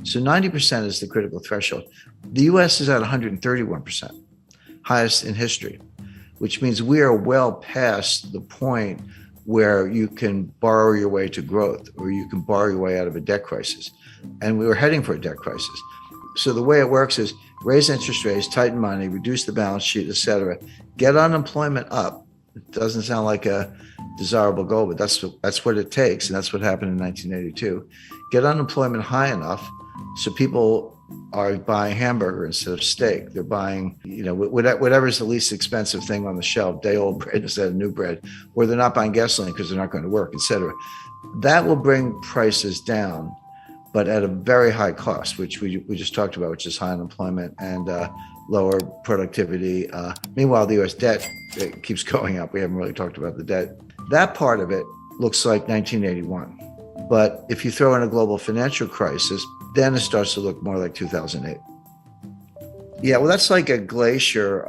So 90% is the critical threshold. The US is at 131%, highest in history, which means we are well past the point where you can borrow your way to growth or you can borrow your way out of a debt crisis. And we were heading for a debt crisis. So the way it works is raise interest rates, tighten money, reduce the balance sheet, et cetera, get unemployment up. It doesn't sound like a desirable goal, but that's what it takes. And that's what happened in 1982. Get unemployment high enough so people are buying hamburger instead of steak. They're buying, whatever's the least expensive thing on the shelf, day-old bread instead of new bread, or they're not buying gasoline because they're not going to work, et cetera. That will bring prices down, but at a very high cost, which we just talked about, which is high unemployment and lower productivity. Meanwhile, the U.S. debt keeps going up. We haven't really talked about the debt. That part of it looks like 1981. But if you throw in a global financial crisis, then it starts to look more like 2008. Yeah, well, that's like a glacier.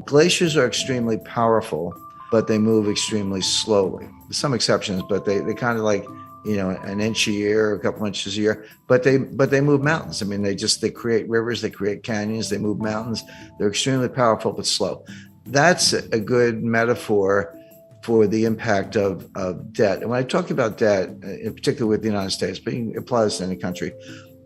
Glaciers are extremely powerful, but they move extremely slowly. There's some exceptions, but they kind of like, an inch a year, a couple inches a year, but they move mountains. I mean, they create rivers, they create canyons, they move mountains. They're extremely powerful, but slow. That's a good metaphor for the impact of debt. And when I talk about debt, in particular with the United States, but you can apply this to any country,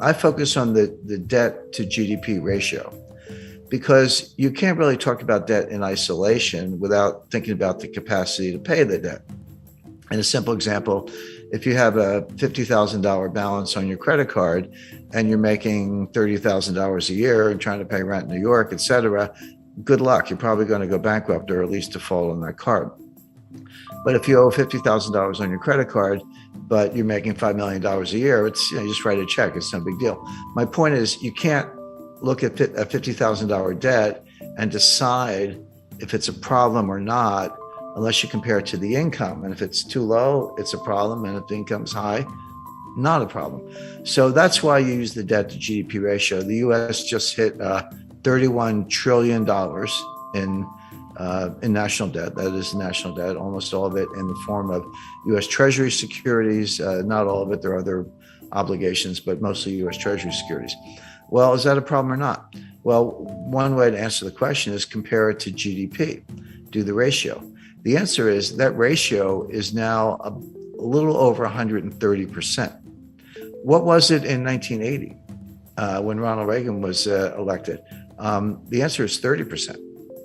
I focus on the debt to GDP ratio, because you can't really talk about debt in isolation without thinking about the capacity to pay the debt. And a simple example, if you have a $50,000 balance on your credit card and you're making $30,000 a year and trying to pay rent in New York, et cetera, good luck. You're probably going to go bankrupt or at least default on that card. But if you owe $50,000 on your credit card, but you're making $5 million a year, it's, you just write a check. It's no big deal. My point is, you can't look at a $50,000 debt and decide if it's a problem or not unless you compare it to the income. And if it's too low, it's a problem. And if the income's high, not a problem. So that's why you use the debt to GDP ratio. The US just hit $31 trillion in national debt. That is national debt, almost all of it in the form of US Treasury securities. Not all of it, there are other obligations, but mostly US Treasury securities. Well, is that a problem or not? Well, one way to answer the question is compare it to GDP, do the ratio. The answer is that ratio is now a little over 130%. What was it in 1980 when Ronald Reagan was elected? The answer is 30%.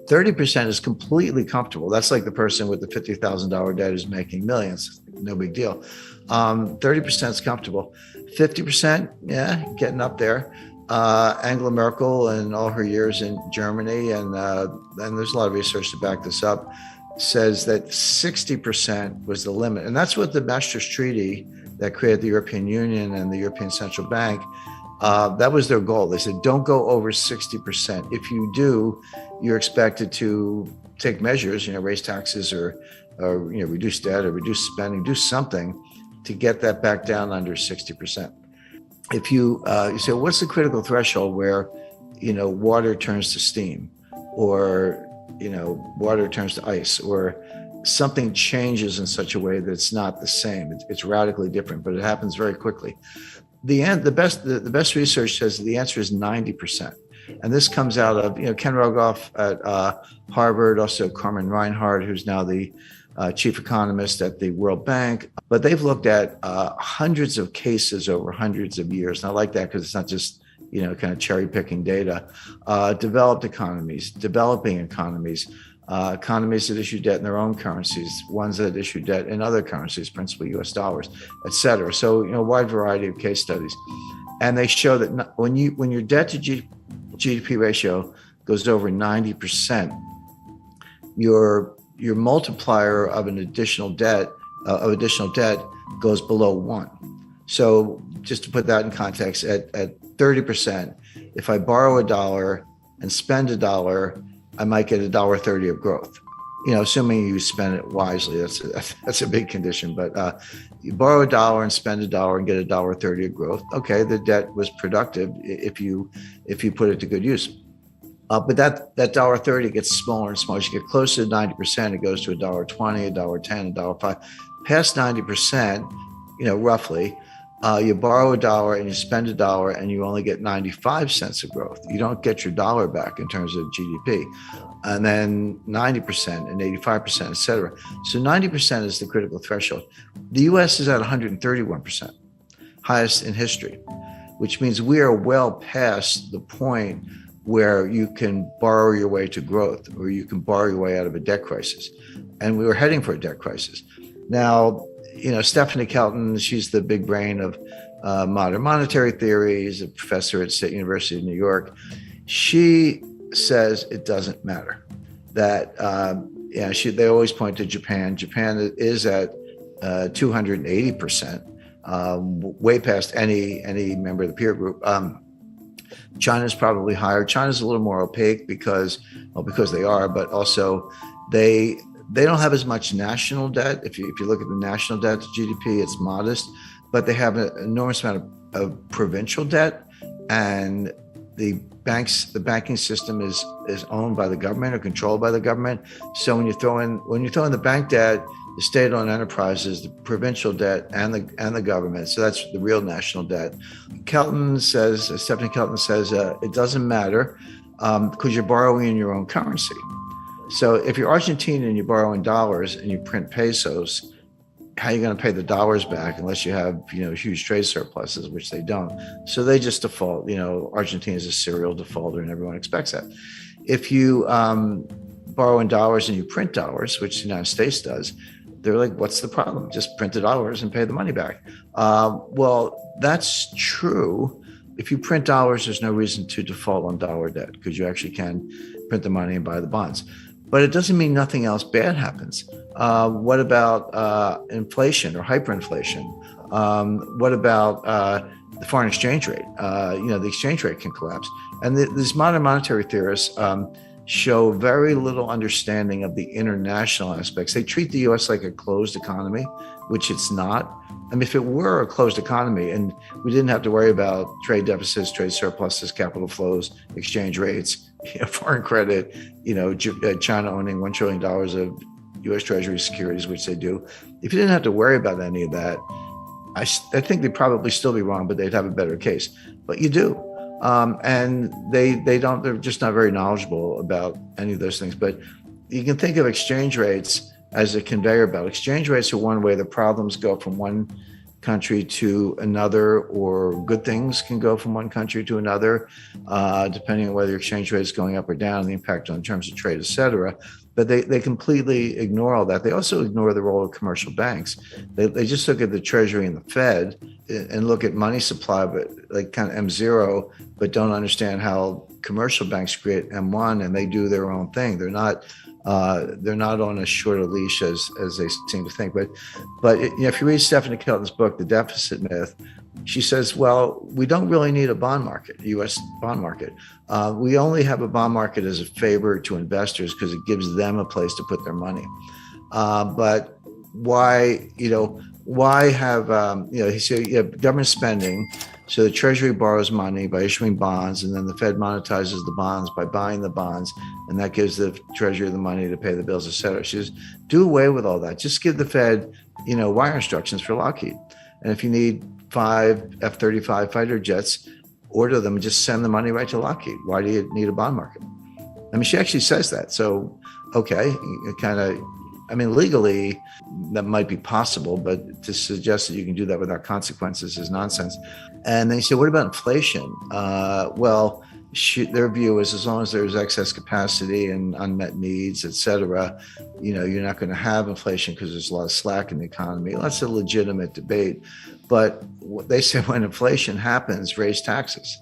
30% is completely comfortable. That's like the person with the $50,000 debt is making millions. No big deal. 30% is comfortable. 50%, yeah, getting up there. Angela Merkel and all her years in Germany, and there's a lot of research to back this up, says that 60% was the limit. And that's what the Maastricht Treaty that created the European Union and the European Central Bank, that was their goal. They said, don't go over 60%. If you do, you're expected to take measures, raise taxes or reduce debt or reduce spending, do something to get that back down under 60%. If you say, what's the critical threshold where, water turns to steam or, water turns to ice or something changes in such a way that it's not the same. It's radically different, but it happens very quickly. The best research says the answer is 90%. And this comes out of, Ken Rogoff at Harvard, also Carmen Reinhart, who's now the chief economist at the World Bank. But they've looked at hundreds of cases over hundreds of years. And I like that because it's not just, kind of cherry picking data. Developed economies, developing economies, economies that issue debt in their own currencies, ones that issue debt in other currencies, principally US dollars, et cetera. So, a wide variety of case studies. And they show that when your debt to GDP ratio goes over 90%, your multiplier of additional debt goes below 1. So just to put that in context, at 30%, if I borrow $1 and spend $1, I might get $1.30 of growth. Assuming you spend it wisely, that's a big condition. But you borrow $1 and spend $1 and get $1.30 of growth. Okay, the debt was productive if you put it to good use. But that $1.30 gets smaller and smaller. As you get closer to 90%, it goes to $1.20, $1.10, $1.05. Past 90%, roughly, You borrow a dollar and you spend a dollar and you only get 95 cents of growth. You don't get your dollar back in terms of GDP. And then 90% and 85%, et cetera. So 90% is the critical threshold. The US is at 131%, highest in history, which means we are well past the point where you can borrow your way to growth, or you can borrow your way out of a debt crisis. And we were heading for a debt crisis. Now, Stephanie Kelton, she's the big brain of modern monetary theory. She's a professor at State University of New York. She says it doesn't matter. That they always point to Japan. Japan is at 280%, way past any member of the peer group. China's probably higher. China's a little more opaque because they are, but also they don't have as much national debt. If you look at the national debt to GDP, it's modest, but they have an enormous amount of provincial debt, and the banking system is owned by the government or controlled by the government. So when you throw in the bank debt, the state-owned enterprises, the provincial debt, and the government, so that's the real national debt. Stephanie Kelton says it doesn't matter because you're borrowing in your own currency. So if you're Argentine and you borrow in dollars and you print pesos, how are you going to pay the dollars back unless you have huge trade surpluses, which they don't? So they just default. Argentina is a serial defaulter, and everyone expects that. If you borrow in dollars and you print dollars, which the United States does, they're like, what's the problem? Just print the dollars and pay the money back. Well, that's true. If you print dollars, there's no reason to default on dollar debt because you actually can print the money and buy the bonds. But it doesn't mean nothing else bad happens. What about inflation or hyperinflation? What about the foreign exchange rate? The exchange rate can collapse. And these modern monetary theorists show very little understanding of the international aspects. They treat the U.S. like a closed economy, which it's not. I mean, if it were a closed economy and we didn't have to worry about trade deficits, trade surpluses, capital flows, exchange rates, foreign credit, China owning $1 trillion of U.S. Treasury securities, which they do. If you didn't have to worry about any of that, I think they'd probably still be wrong, but they'd have a better case. But you do. And they're just not very knowledgeable about any of those things. But you can think of exchange rates as a conveyor belt. Exchange rates are one way the problems go from one country to another, or good things can go from one country to another, depending on whether exchange rate is going up or down, the impact on terms of trade, et cetera. But they completely ignore all that. They also ignore the role of commercial banks. They just look at the Treasury and the Fed and look at money supply, but like kind of M0, but don't understand how commercial banks create M1 and they do their own thing. They're not on as short a leash as they seem to think. But if you read Stephanie Kelton's book, The Deficit Myth, she says, well, we don't really need a bond market, U.S. bond market. We only have a bond market as a favor to investors because it gives them a place to put their money. But why have, he said, you have government spending. So the Treasury borrows money by issuing bonds, and then the Fed monetizes the bonds by buying the bonds, and that gives the Treasury the money to pay the bills, et cetera. She says, do away with all that. Just give the Fed, wire instructions for Lockheed. And if you need 5 F-35 fighter jets, order them and just send the money right to Lockheed. Why do you need a bond market? I mean, she actually says that. So, okay, legally, that might be possible, but to suggest that you can do that without consequences is nonsense. And then you say, what about inflation? Their view is as long as there's excess capacity and unmet needs, et cetera, you're not going to have inflation because there's a lot of slack in the economy. Well, that's a legitimate debate. But they say when inflation happens, raise taxes.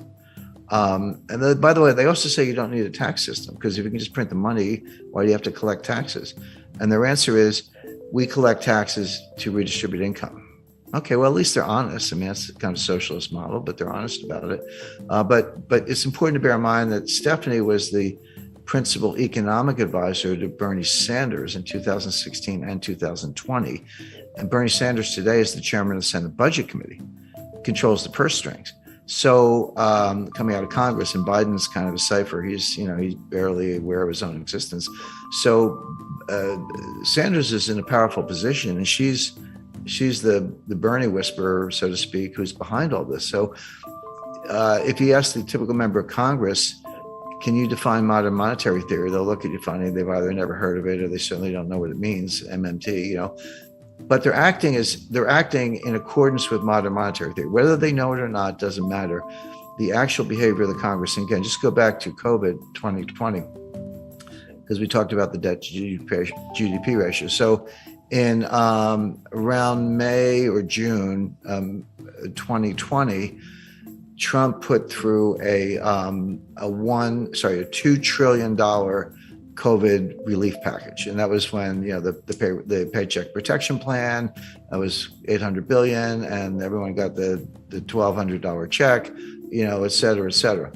And then, by the way, they also say you don't need a tax system because if you can just print the money, why do you have to collect taxes? And their answer is, we collect taxes to redistribute income. Okay, well, at least they're honest. I mean, that's kind of a socialist model, but they're honest about it. But it's important to bear in mind that Stephanie was the principal economic advisor to Bernie Sanders in 2016 and 2020. And Bernie Sanders today is the chairman of the Senate Budget Committee, controls the purse strings. So coming out of Congress, and Biden's kind of a cipher. He's barely aware of his own existence. So Sanders is in a powerful position, and she's she's the Bernie whisperer, so to speak, who's behind all this. So if you ask the typical member of Congress, can you define modern monetary theory? They'll look at you funny. They've either never heard of it or they certainly don't know what it means, MMT, you know. But they're acting in accordance with modern monetary theory. Whether they know it or not doesn't matter. The actual behavior of the Congress, and again, just go back to COVID 2020, because we talked about the debt to GDP ratio. So in around May or June 2020, Trump put through a $2 trillion COVID relief package, and that was when, you know, the Paycheck Protection Plan, that was $800 billion, and everyone got the $1,200 check, you know, et cetera, et cetera.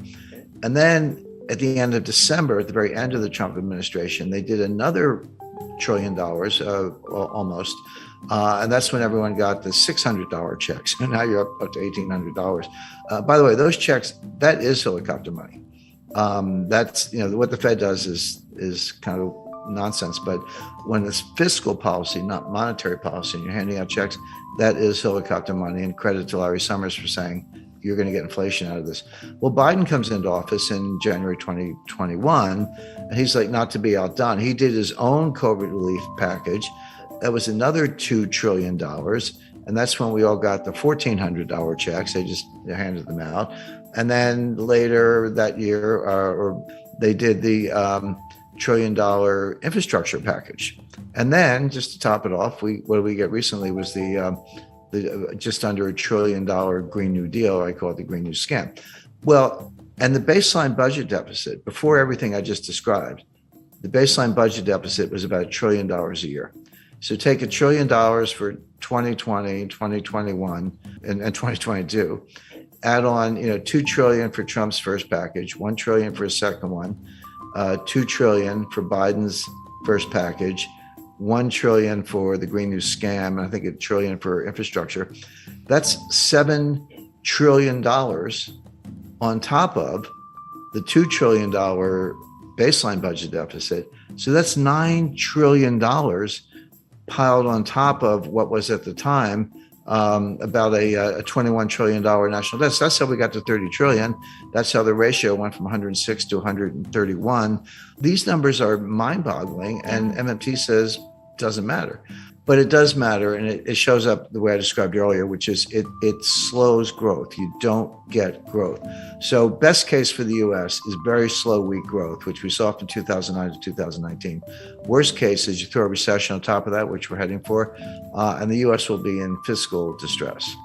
And then at the end of December, at the very end of the Trump administration, they did another $1 trillion, almost. And that's when everyone got the $600 checks. And now you're up to $1,800. By the way, those checks, that is helicopter money. That's, you know, what the Fed does is kind of nonsense. But when it's fiscal policy, not monetary policy, and you're handing out checks, that is helicopter money. And credit to Larry Summers for saying, you're going to get inflation out of this. Well, Biden comes into office in January 2021, and he's like, not to be outdone, he did his own COVID relief package. That was another $2 trillion. And that's when we all got the $1,400 checks. They handed them out. And then later that year, they did the $1 trillion infrastructure package. And then just to top it off, what did we get recently was the just under $1 trillion Green New Deal. I call it the Green New Scam. Well, and the baseline budget deficit, before everything I just described, the baseline budget deficit was about $1 trillion a year. So take $1 trillion for 2020, 2021, and 2022, add on, you know, $2 trillion for Trump's first package, $1 trillion for his second one, $2 trillion for Biden's first package, $1 trillion for the Green New Scam, and I think $1 trillion for infrastructure. That's $7 trillion on top of the $2 trillion baseline budget deficit. So that's $9 trillion piled on top of what was at the time about a $21 trillion national debt. So that's how we got to 30 trillion. That's how the ratio went from 106 to 131. These numbers are mind-boggling, and MMT says doesn't matter. But it does matter, and it shows up the way I described earlier, which is it slows growth. You don't get growth. So best case for the U.S. is very slow, weak growth, which we saw from 2009 to 2019. Worst case is you throw a recession on top of that, which we're heading for, and the U.S. will be in fiscal distress.